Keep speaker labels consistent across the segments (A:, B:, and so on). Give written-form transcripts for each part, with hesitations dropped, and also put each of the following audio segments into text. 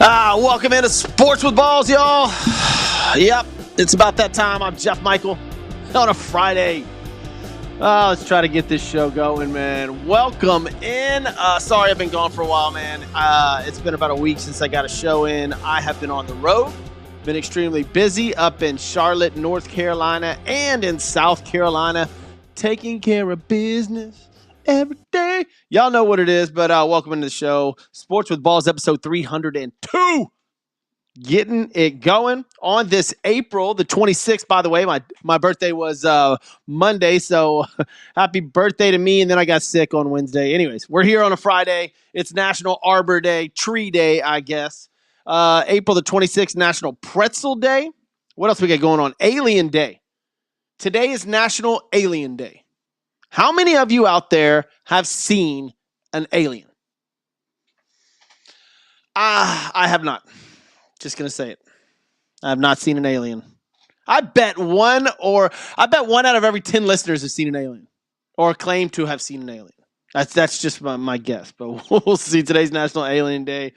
A: Welcome into Sports with Balls, y'all. Yep, it's about that time. I'm Jeff Michael on a Friday. Let's try to get this show going, man. Welcome in. Sorry I've been gone for a while, man. It's been about a week since I got a show in. I have been on the road, been extremely busy up in Charlotte, North Carolina, and in South Carolina, taking care of business every day. Y'all know what it is, but welcome into the show. Sports with Balls, episode 302. Getting it going on this April the 26th. By the way, my birthday was Monday, so happy birthday to me. And then I got sick on Wednesday. Anyways, we're here on a Friday. It's National Arbor Day, Tree Day, I guess. April the 26th, National Pretzel Day. What else we got going on? Alien Day. Today is National Alien Day. How many of you out there have seen an alien? I have not. Just going to say it. I have not seen an alien. I bet one out of every 10 listeners has seen an alien or claim to have seen an alien. That's just my guess, but we'll see. Today's National Alien Day.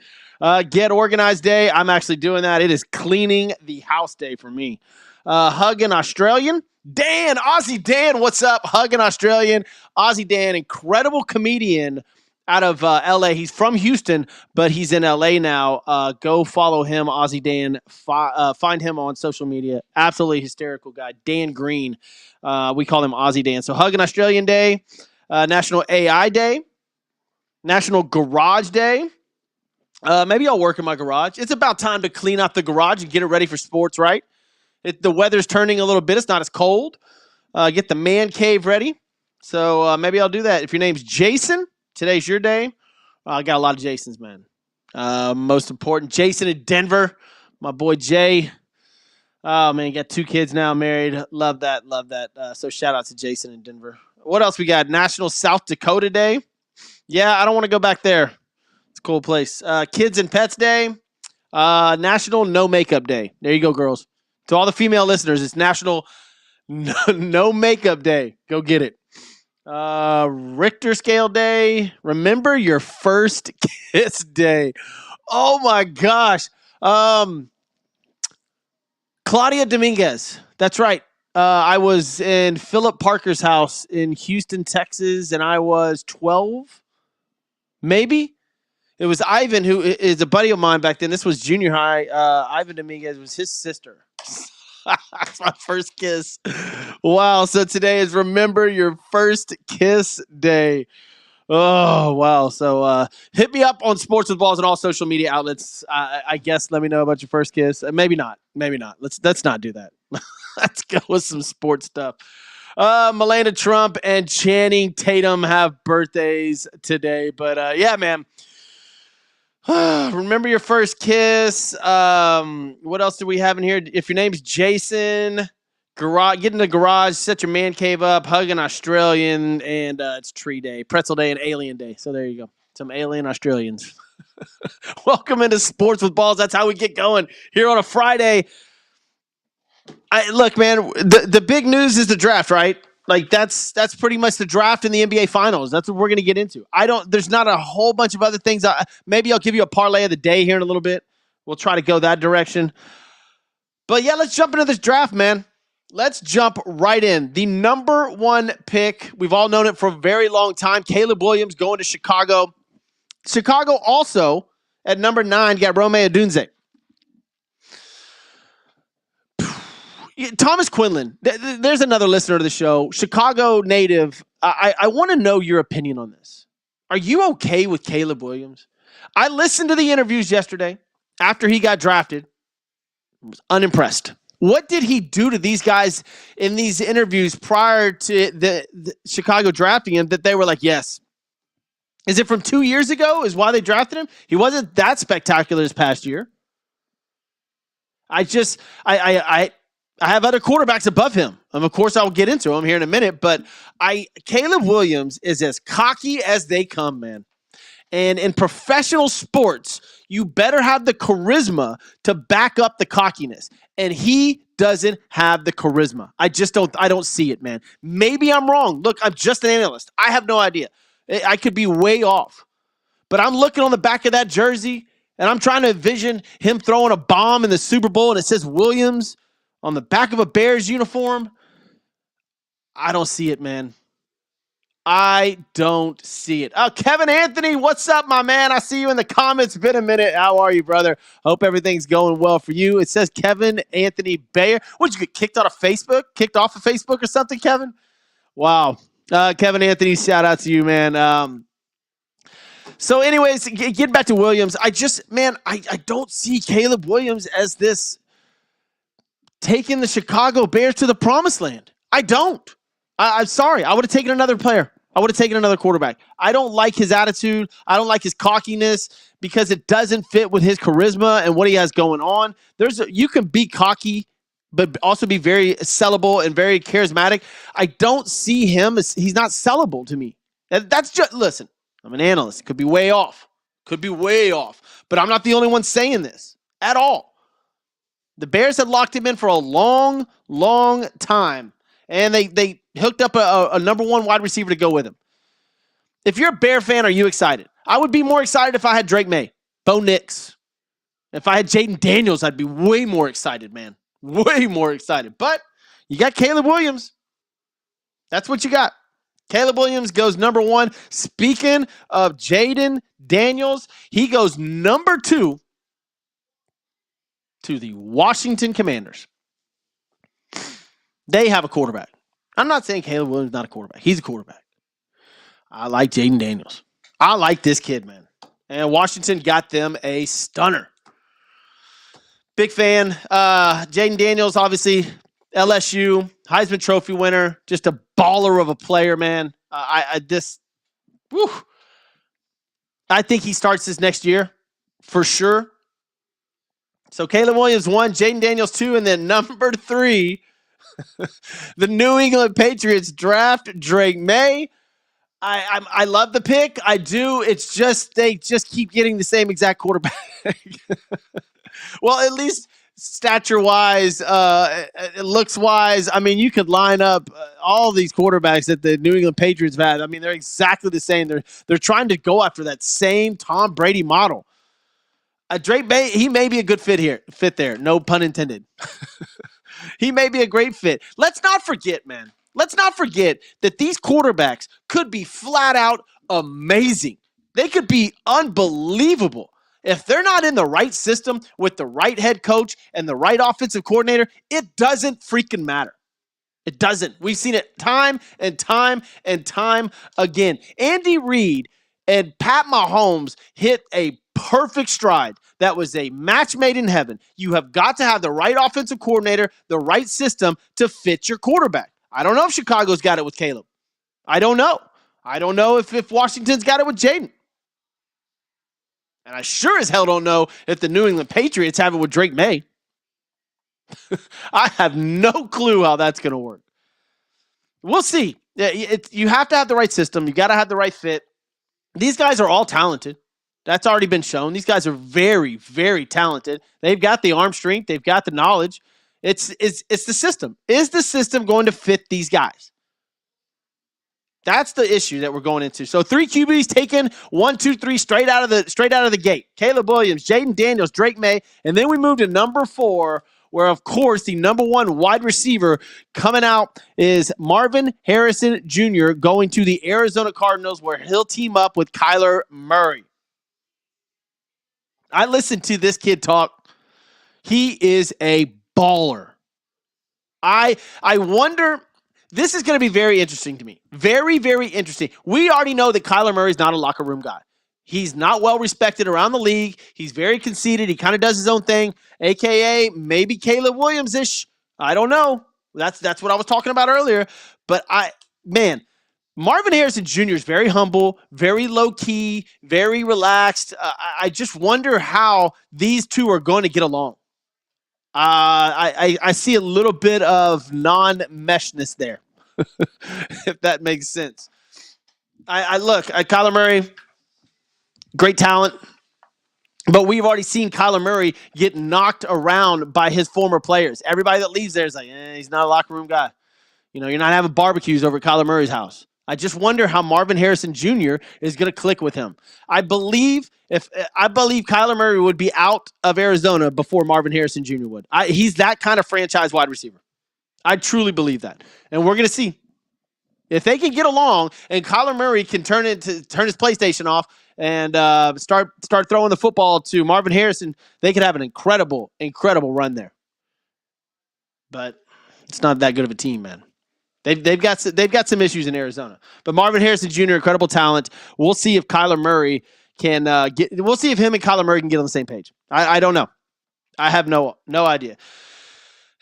A: Get Organized Day. I'm actually doing that. It is cleaning the house day for me. Hug an Australian. Dan, Aussie Dan, what's up? Hug an Australian. Aussie Dan, incredible comedian out of L.A. He's from Houston, but he's in L.A. now. Go follow him, Aussie Dan. Find him on social media. Absolutely hysterical guy. Dan Green. We call him Aussie Dan. So Hug an Australian Day. National AI Day. National Garage Day. Maybe I'll work in my garage. It's about time to clean up the garage and get it ready for sports, right? The weather's turning a little bit. It's not as cold. Get the man cave ready. So maybe I'll do that. If your name's Jason, today's your day. I got a lot of Jasons, man. Most important, Jason in Denver. My boy Jay. Oh, man, got 2 kids now, married. Love that. So shout out to Jason in Denver. What else we got? National South Dakota Day. Yeah, I don't want to go back there. It's a cool place. Kids and Pets Day. National No Makeup Day. There you go, girls. To all the female listeners, it's National No Makeup Day. Go get it. Richter Scale Day. Remember your first kiss day. Oh my gosh. Claudia Dominguez. That's right. I was in Philip Parker's house in Houston, Texas, and I was 12, maybe. It was Ivan, who is a buddy of mine back then. This was junior high. Ivan Dominguez was his sister. That's my first kiss. Wow. So today is Remember Your First Kiss Day. Oh, wow. So hit me up on Sports with Balls and all social media outlets. I guess let me know about your first kiss. Maybe not. Let's not do that. Let's go with some sports stuff. Melania Trump and Channing Tatum have birthdays today. But yeah, man. Remember your first kiss. What else do we have in here? If your name's Jason, get in the garage, set your man cave up, hug an Australian, and it's Tree Day, Pretzel Day, and Alien Day. So there you go. Some alien Australians. Welcome into Sports with Balls. That's how we get going here on a Friday. Look, man, the big news is the draft, right? Like that's pretty much the draft in the NBA Finals. That's what we're going to get into. There's not a whole bunch of other things. Maybe I'll give you a parlay of the day here in a little bit. We'll try to go that direction. But yeah, let's jump into this draft, man. Let's jump right in. The number 1 pick, we've all known it for a very long time. Caleb Williams going to Chicago. Chicago also at number 9 got Rome Odunze. Thomas Quinlan, there's another listener to the show, Chicago native. I want to know your opinion on this. Are you okay with Caleb Williams? I listened to the interviews yesterday after he got drafted. I was unimpressed. What did he do to these guys in these interviews prior to the Chicago drafting him that they were like, yes? Is it from 2 years ago is why they drafted him? He wasn't that spectacular this past year. I have other quarterbacks above him. Of course, I'll get into him here in a minute. But Caleb Williams is as cocky as they come, man. And in professional sports, you better have the charisma to back up the cockiness. And he doesn't have the charisma. I don't see it, man. Maybe I'm wrong. Look, I'm just an analyst. I have no idea. I could be way off. But I'm looking on the back of that jersey, And I'm trying to envision him throwing a bomb in the Super Bowl and it says Williams on the back of a Bears uniform. I don't see it, man. I don't see it. Oh, Kevin Anthony, what's up, my man? I see you in the comments. Been a minute. How are you, brother? Hope everything's going well for you. It says Kevin Anthony Bayer. Would you get kicked out of Facebook? Kicked off of Facebook or something, Kevin? Wow. Kevin Anthony, shout out to you, man. So anyways, getting back to Williams, I don't see Caleb Williams as this taking the Chicago Bears to the promised land. I don't. I'm sorry. I would have taken another player. I would have taken another quarterback. I don't like his attitude. I don't like his cockiness because it doesn't fit with his charisma and what he has going on. You can be cocky, but also be very sellable and very charismatic. I don't see him as he's not sellable to me. That's just, listen, I'm an analyst. Could be way off. But I'm not the only one saying this at all. The Bears had locked him in for a long, long time. And they hooked up a number one wide receiver to go with him. If you're a Bear fan, are you excited? I would be more excited if I had Drake May, Bo Nix. If I had Jaden Daniels, I'd be way more excited, man. Way more excited. But you got Caleb Williams. That's what you got. Caleb Williams goes number one. Speaking of Jaden Daniels, he goes number 2 to the Washington Commanders. They have a quarterback. I'm not saying Caleb Williams is not a quarterback. He's a quarterback. I like Jaden Daniels. I like this kid, man. And Washington got them a stunner. Big fan. Jaden Daniels, obviously, LSU, Heisman Trophy winner. Just a baller of a player, man. I think he starts this next year for sure. So Caleb Williams 1, Jaden Daniels 2, and then number 3, the New England Patriots draft Drake May. I love the pick. I do. It's just they just keep getting the same exact quarterback. Well, at least stature-wise, looks-wise, I mean, you could line up all these quarterbacks that the New England Patriots have had. I mean, they're exactly the same. They're trying to go after that same Tom Brady model. Drake May, he may be a good fit there. No pun intended. He may be a great fit. Let's not forget, man. Let's not forget that these quarterbacks could be flat out amazing. They could be unbelievable. If they're not in the right system with the right head coach and the right offensive coordinator, it doesn't freaking matter. It doesn't. We've seen it time and time and time again. Andy Reid and Pat Mahomes hit a perfect stride. That was a match made in heaven. You have got to have the right offensive coordinator, the right system to fit your quarterback. I don't know if Chicago's got it with Caleb. I don't know. I don't know if Washington's got it with Jaden. And I sure as hell don't know if the New England Patriots have it with Drake May. I have no clue how that's going to work. We'll see. You have to have the right system. You got to have the right fit. These guys are all talented. That's already been shown. These guys are very, very talented. They've got the arm strength. They've got the knowledge. It's the system. Is the system going to fit these guys? That's the issue that we're going into. So 3 QBs taken 1, 2, 3 straight out of the gate. Caleb Williams, Jaden Daniels, Drake May, and then we move to number 4, where of course the number 1 wide receiver coming out is Marvin Harrison Jr. going to the Arizona Cardinals, where he'll team up with Kyler Murray. I listened to this kid talk. He is a baller. I wonder. This is going to be very interesting to me. Very, very interesting. We already know that Kyler Murray is not a locker room guy. He's not well respected around the league. He's very conceited. He kind of does his own thing, a.k.a. maybe Caleb Williams-ish. I don't know. That's what I was talking about earlier. But Marvin Harrison Jr. is very humble, very low-key, very relaxed. I just wonder how these two are going to get along. I see a little bit of non-meshness there, if that makes sense. I look at Kyler Murray, great talent, but we've already seen Kyler Murray get knocked around by his former players. Everybody that leaves there is like, he's not a locker room guy. You know, you're not having barbecues over at Kyler Murray's house. I just wonder how Marvin Harrison Jr. is going to click with him. I believe Kyler Murray would be out of Arizona before Marvin Harrison Jr. would. He's that kind of franchise wide receiver. I truly believe that, and we're going to see if they can get along, and Kyler Murray can turn his PlayStation off and start throwing the football to Marvin Harrison. They could have an incredible run there. But it's not that good of a team, man. They've got some issues in Arizona, but Marvin Harrison Jr. incredible talent. We'll see if Kyler Murray can get. We'll see if him and Kyler Murray can get on the same page. I don't know. I have no idea.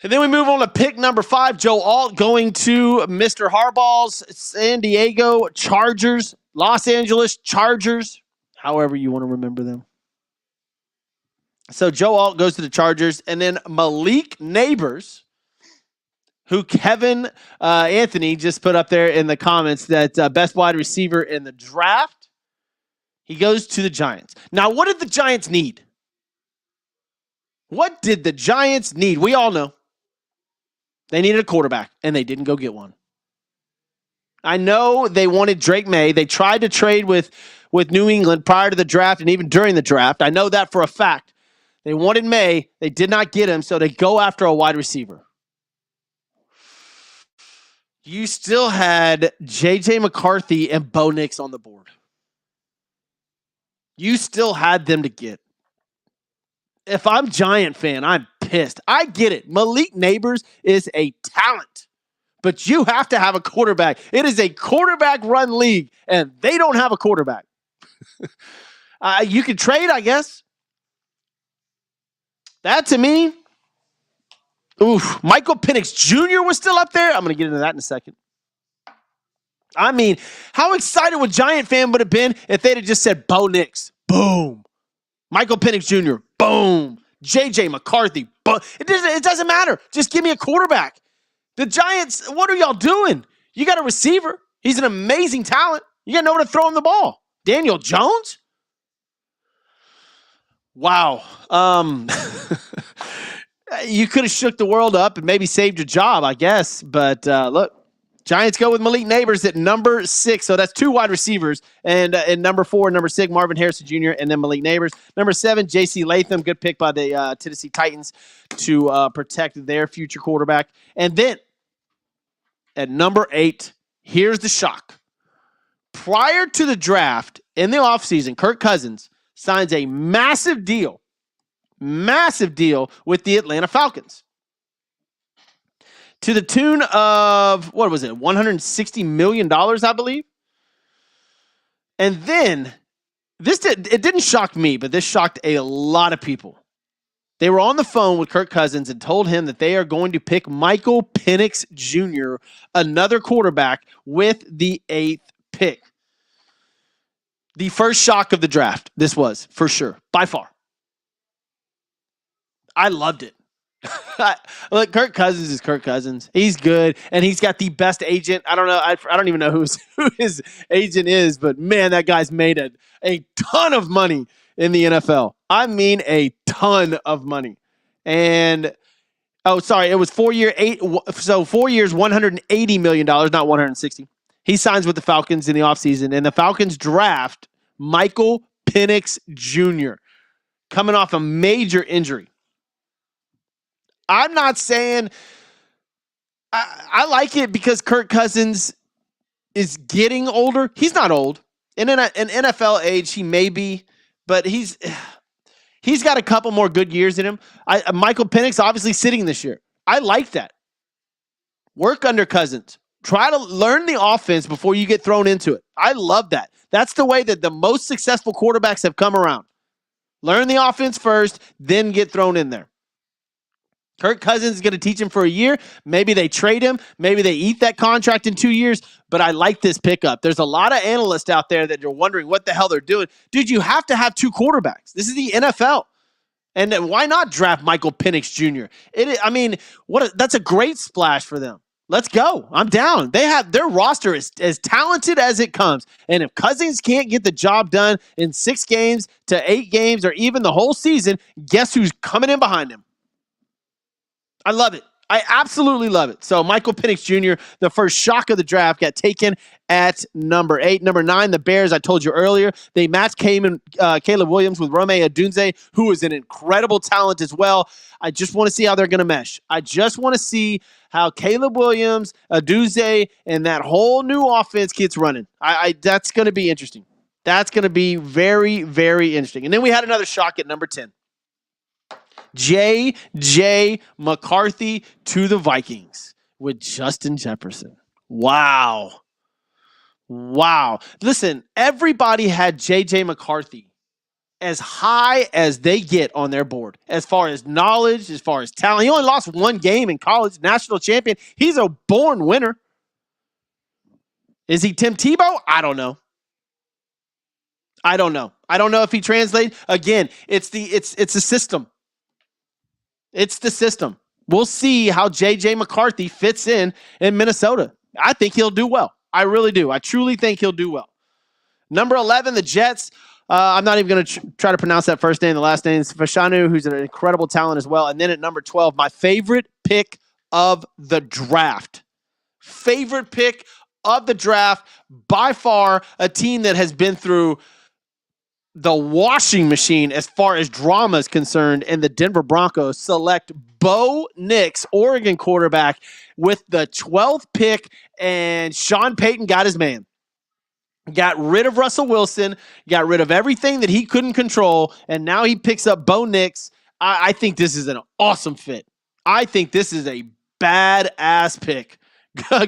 A: And then we move on to pick number 5. Joe Alt going to Mr. Harbaugh's San Diego Chargers, Los Angeles Chargers, however you want to remember them. So Joe Alt goes to the Chargers, and then Malik Neighbors, who Kevin Anthony just put up there in the comments that best wide receiver in the draft. He goes to the Giants. Now, what did the Giants need? What did the Giants need? We all know. They needed a quarterback, and they didn't go get one. I know they wanted Drake May. They tried to trade with New England prior to the draft and even during the draft. I know that for a fact. They wanted May. They did not get him, so they go after a wide receiver. You still had J.J. McCarthy and Bo Nix on the board. You still had them to get. If I'm Giant fan, I'm pissed. I get it. Malik Neighbors is a talent, but you have to have a quarterback. It is a quarterback-run league, and they don't have a quarterback. You can trade, I guess. That, to me, oof. Michael Penix Jr. was still up there. I'm going to get into that in a second. I mean, how excited would Giant fan would have been if they'd have just said Bo Nix, boom. Michael Penix Jr., boom. J.J. McCarthy, boom. It doesn't matter. Just give me a quarterback. The Giants, what are y'all doing? You got a receiver. He's an amazing talent. You got nowhere to throw him the ball. Daniel Jones? Wow. You could have shook the world up and maybe saved your job, I guess. But look, Giants go with Malik Neighbors at number 6. So that's 2 wide receivers. And in number 4 and number 6, Marvin Harrison Jr. and then Malik Neighbors. Number 7, J.C. Latham. Good pick by the Tennessee Titans to protect their future quarterback. And then at number 8, here's the shock. Prior to the draft, in the offseason, Kirk Cousins signs a massive deal with the Atlanta Falcons to the tune of, what was it, $160 million, I believe. And then, it didn't shock me, but this shocked a lot of people. They were on the phone with Kirk Cousins and told him that they are going to pick Michael Penix Jr., another quarterback, with the 8th pick. The first shock of the draft, this was, for sure, by far. I loved it. Look, Kirk Cousins is Kirk Cousins. He's good, and he's got the best agent. I don't know. I don't even know who his agent is, but man, that guy's made a ton of money in the NFL. I mean, a ton of money. And it was 4 years, $180 million, not 160. He signs with the Falcons in the offseason, and the Falcons draft Michael Penix Jr. coming off a major injury. I'm not saying I like it because Kirk Cousins is getting older. He's not old. In an NFL age, he may be, but he's got a couple more good years in him. Michael Penix obviously sitting this year. I like that. Work under Cousins. Try to learn the offense before you get thrown into it. I love that. That's the way that the most successful quarterbacks have come around. Learn the offense first, then get thrown in there. Kirk Cousins is going to teach him for a year. Maybe they trade him. Maybe they eat that contract in 2 years. But I like this pickup. There's a lot of analysts out there that are wondering what the hell they're doing. Dude, you have to have 2 quarterbacks. This is the NFL. And why not draft Michael Penix Jr.? That's a great splash for them. Let's go. I'm down. Their roster is as talented as it comes. And if Cousins can't get the job done in 6 games to 8 games or even the whole season, guess who's coming in behind him? I love it. I absolutely love it. So Michael Penix Jr., the first shock of the draft, got taken at number 8. Number 9, the Bears, I told you earlier, they matched Caleb Williams with Rome Odunze, who is an incredible talent as well. I just want to see how they're going to mesh. I just want to see how Caleb Williams, Odunze, and that whole new offense gets running. That's going to be interesting. That's going to be very, very interesting. And then we had another shock at number 10. J.J. McCarthy to the Vikings with Justin Jefferson. Wow. Listen, everybody had J.J. McCarthy as high as they get on their board, as far as knowledge, as far as talent. He only lost one game in college, national champion. He's a born winner. Is he Tim Tebow? I don't know. I don't know if he translates. Again, it's a system. It's the system. We'll see how J.J. McCarthy fits in Minnesota. I think he'll do well. I really do. I truly think he'll do well. Number 11, the Jets. I'm not even going to try to pronounce that first name. The last name is Fashanu, who's an incredible talent as well. And then at number 12, my favorite pick of the draft. Favorite pick of the draft, by far, a team that has been through the washing machine as far as drama is concerned, and the Denver Broncos select Bo Nix, Oregon quarterback, with the 12th pick, and Sean Payton got his man. Got rid of Russell Wilson, got rid of everything that he couldn't control, and now he picks up Bo Nix. I think this is an awesome fit. I think this is a badass pick.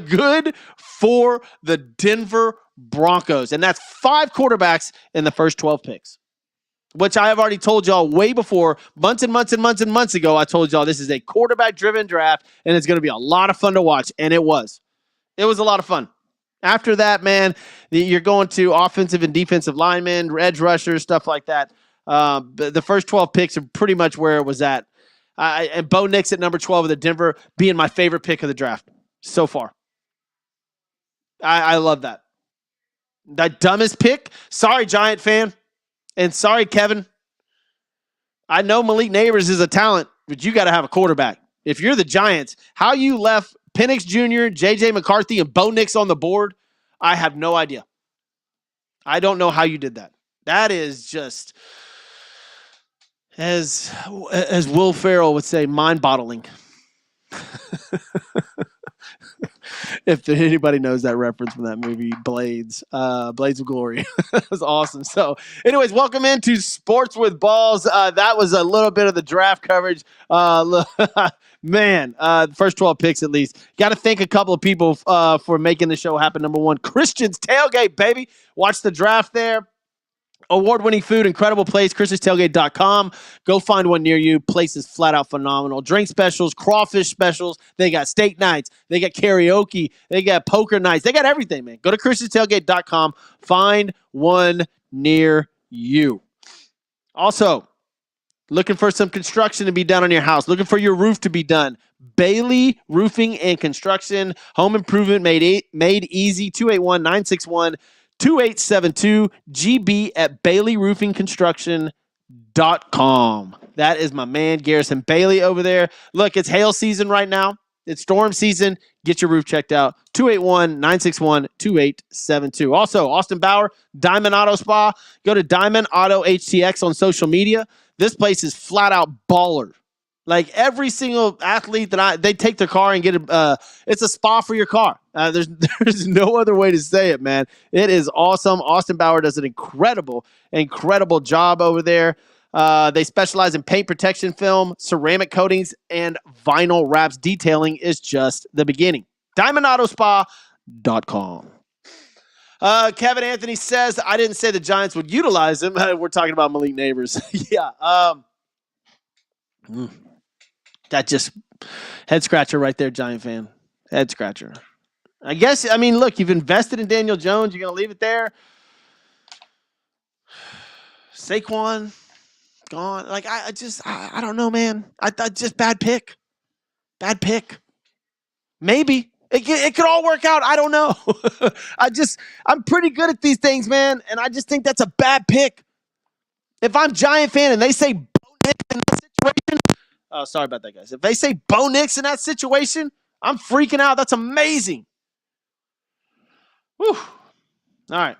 A: Good for the Denver Broncos. And that's 5 quarterbacks in the first 12 picks, which I have already told y'all way before, months ago. I told y'all this is a quarterback-driven draft, and it's going to be a lot of fun to watch, and it was. It was a lot of fun. After that, man, you're going to offensive and defensive linemen, edge rushers, stuff like that. The first 12 picks are pretty much where it was at. And Bo Nix at number 12 of the Denver being my favorite pick of the draft so far. I love that. That dumbest pick. Sorry, Giant fan. And sorry, Kevin. I know Malik Neighbors is a talent, but you got to have a quarterback. If you're the Giants, how you left Penix Jr., J.J. McCarthy, and Bo Nix on the board, I have no idea. I don't know how you did that. That is just, as Will Ferrell would say, mind-boggling. If anybody knows that reference from that movie, Blades of Glory. That was awesome. So anyways, welcome into Sports with Balls. That was a little bit of the draft coverage. Man, first 12 picks at least. Got to thank a couple of people for making the show happen. Number 1, Christian's Tailgate, baby. Watch the draft there. Award-winning food, incredible place, christianstailgate.com. Go find one near you. Place is flat out phenomenal. Drink specials, crawfish specials. They got steak nights. They got karaoke. They got poker nights. They got everything, man. Go to christianstailgate.com. Find one near you. Also, looking for some construction to be done on your house. Looking for your roof to be done. Bailey Roofing and Construction. Home improvement made easy. 281-961-2872 GB at BaileyRoofingConstruction.com. That is my man Garrison Bailey over there. Look, it's hail season right now. It's storm season. Get your roof checked out. 281-961-2872. Also, Austin Bauer, Diamond Auto Spa. Go to Diamond Auto HTX on social media. This place is flat out baller. Like every single athlete they take their car and get it's a spa for your car. There's no other way to say it, man. It is awesome. Austin Bauer does an incredible job over there. They specialize in paint protection film, ceramic coatings, and vinyl wraps. Detailing is just the beginning. DiamondAutoSpa.com. Kevin Anthony says, I didn't say the Giants would utilize him. We're talking about Malik Neighbors. Yeah. That just head scratcher right there, Giant fan. Head scratcher. I guess, look, you've invested in Daniel Jones. You're going to leave it there. Saquon, gone. Like, I don't know, man. I just bad pick. Bad pick. Maybe. It could all work out. I don't know. I'm pretty good at these things, man. And I just think that's a bad pick. If I'm Giant fan and they say Bo Nix in this situation, sorry about that, guys. If they say Bo Nix in that situation, I'm freaking out. That's amazing. Whew. All right.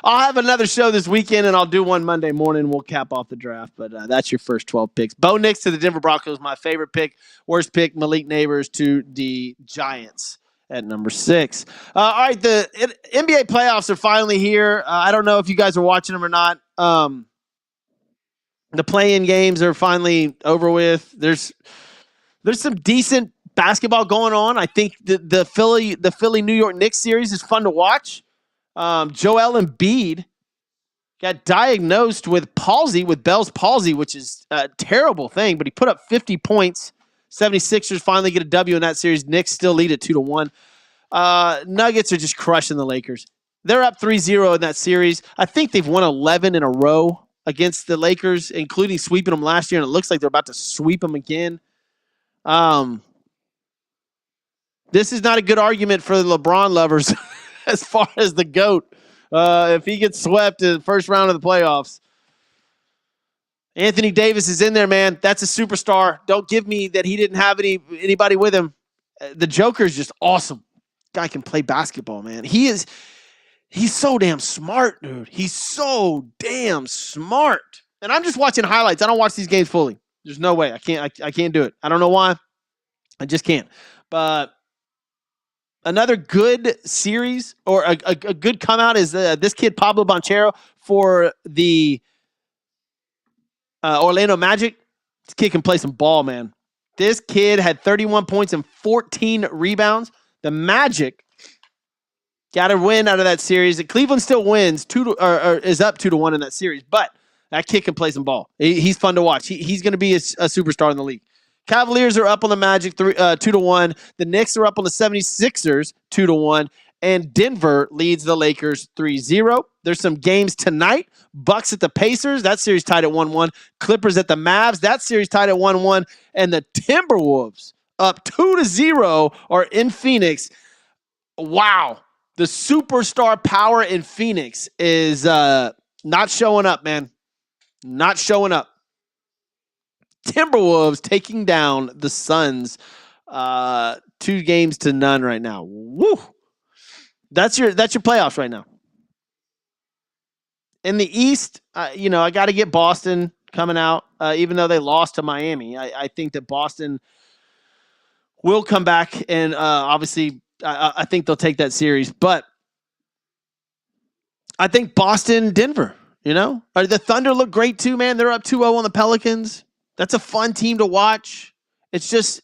A: I'll have another show this weekend, and I'll do one Monday morning. We'll cap off the draft, but that's your first 12 picks. Bo Nix to the Denver Broncos, my favorite pick. Worst pick, Malik Neighbors to the Giants at number 6. All right, the NBA playoffs are finally here. I don't know if you guys are watching them or not. The play-in games are finally over with. There's some decent basketball going on. I think the Philly New York Knicks series is fun to watch. Joel Embiid got diagnosed with Bell's palsy, which is a terrible thing, but he put up 50 points. 76ers finally get a W in that series. Knicks still lead at 2-1. Nuggets are just crushing the Lakers. They're up 3-0 in that series. I think they've won 11 in a row against the Lakers, including sweeping them last year, and it looks like they're about to sweep them again. This is not a good argument for the LeBron lovers as far as the GOAT. If he gets swept in the first round of the playoffs. Anthony Davis is in there, man. That's a superstar. Don't give me that he didn't have anybody with him. The Joker's just awesome. Guy can play basketball, man. He's so damn smart, dude. He's so damn smart. And I'm just watching highlights. I don't watch these games fully. There's no way. I can't do it. I don't know why. I just can't. But another good series or a good come out is this kid Pablo Banchero for the Orlando Magic. This kid can play some ball, man. This kid had 31 points and 14 rebounds. The Magic got a win out of that series. Cleveland still wins is up 2-1 in that series, but that kid can play some ball. He's fun to watch. He's going to be a superstar in the league. Cavaliers are up on the Magic 2-1. The Knicks are up on the 76ers 2-1. And Denver leads the Lakers 3-0. There's some games tonight. Bucks at the Pacers. That series tied at 1-1. Clippers at the Mavs. That series tied at 1-1. And the Timberwolves up 2-0 are in Phoenix. Wow. The superstar power in Phoenix is not showing up, man. Not showing up. Timberwolves taking down the Suns 2-0 right now. Woo! That's your playoffs right now. In the East, I got to get Boston coming out, even though they lost to Miami. I think that Boston will come back, and obviously, I think they'll take that series. But I think Boston, Denver. The Thunder look great too, man. They're up 2-0 on the Pelicans. That's a fun team to watch. It's just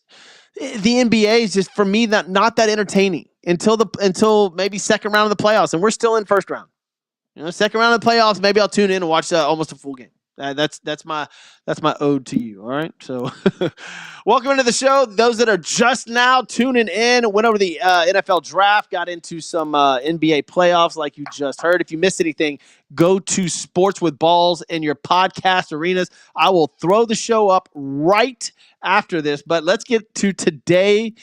A: the NBA is just, for me, not that entertaining until maybe second round of the playoffs, and we're still in first round. Second round of the playoffs, maybe I'll tune in and watch almost a full game. That's my ode to you. All right, so welcome into the show. Those that are just now tuning in, went over the NFL draft, got into some NBA playoffs, like you just heard. If you missed anything, go to Sports with Balls in your podcast arenas. I will throw the show up right after this, but let's get to today's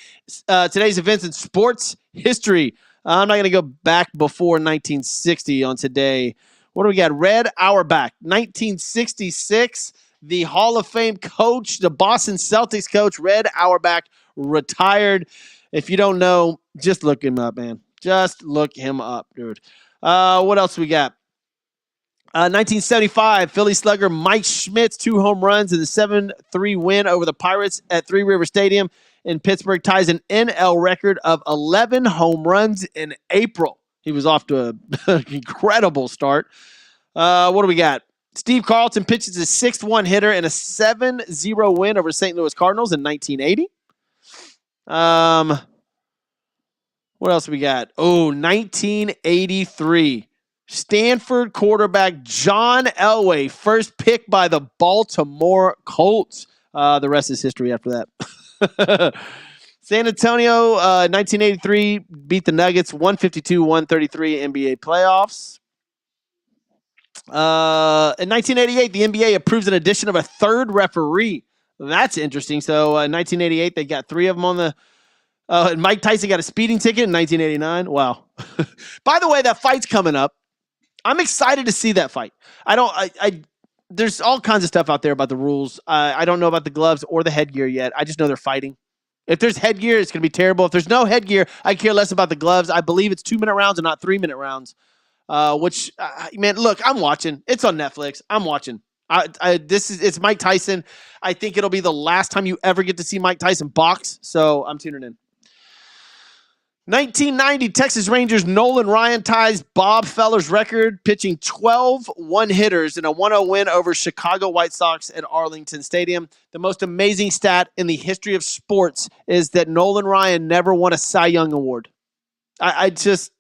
A: events in sports history. I'm not going to go back before 1960 on today. What do we got? Red Auerbach, 1966. The Hall of Fame coach, the Boston Celtics coach, Red Auerbach, retired. If you don't know, just look him up, man. Just look him up, dude. What else we got? 1975, Philly slugger Mike Schmidt's 2 home runs in the 7-3 win over the Pirates at Three River Stadium in Pittsburgh ties an NL record of 11 home runs in April. He was off to an incredible start. What do we got? Steve Carlton pitches a 6-1 hitter in a 7-0 win over St. Louis Cardinals in 1980. What else we got? 1983. Stanford quarterback John Elway, first pick by the Baltimore Colts. The rest is history after that. San Antonio, 1983, beat the Nuggets 152-133 NBA playoffs. In 1988, the NBA approves an addition of a third referee. That's interesting. So in 1988, they got 3 of them on the Mike Tyson got a speeding ticket in 1989. Wow. By the way, that fight's coming up. I'm excited to see that fight. there's all kinds of stuff out there about the rules. I don't know about the gloves or the headgear yet. I just know they're fighting. If there's headgear, it's going to be terrible. If there's no headgear, I care less about the gloves. I believe it's 2-minute rounds and not 3-minute rounds. Man, look, I'm watching. It's on Netflix. I'm watching. It's Mike Tyson. I think it'll be the last time you ever get to see Mike Tyson box. So I'm tuning in. 1990 Texas Rangers Nolan Ryan ties Bob Feller's record, pitching 12 one-hitters in a 1-0 win over Chicago White Sox at Arlington Stadium. The most amazing stat in the history of sports is that Nolan Ryan never won a Cy Young Award. I just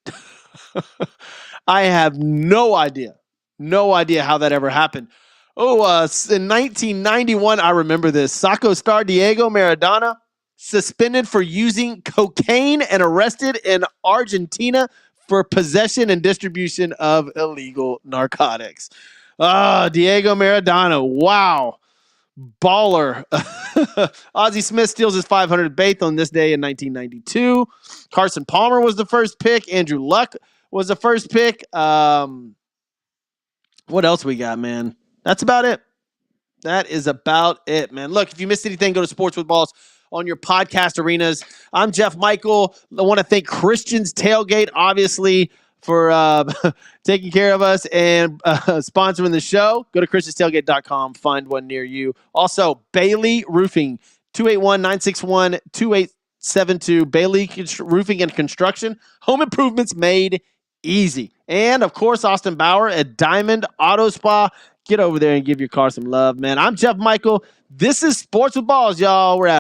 A: I have no idea how that ever happened. In 1991, I remember this. Soccer star Diego Maradona suspended for using cocaine and arrested in Argentina for possession and distribution of illegal narcotics. Diego Maradona. Wow. Baller. Ozzie Smith steals his 500th base on this day in 1992. Carson Palmer was the first pick. Andrew Luck was the first pick. What else we got, man? That's about it. That is about it, man. Look, if you missed anything, go to Sports with Balls on your podcast arenas. I'm Jeff Michael. I want to thank Christian's Tailgate, obviously, for taking care of us and sponsoring the show. Go to christianstailgate.com. Find one near you. Also, Bailey Roofing, 281-961-2872. Bailey Roofing and Constuction. Home improvements made easy. And, of course, Austin Bauer at Diamond Auto Spa. Get over there and give your car some love, man. I'm Jeff Michael. This is Sports with Balls, y'all. We're out.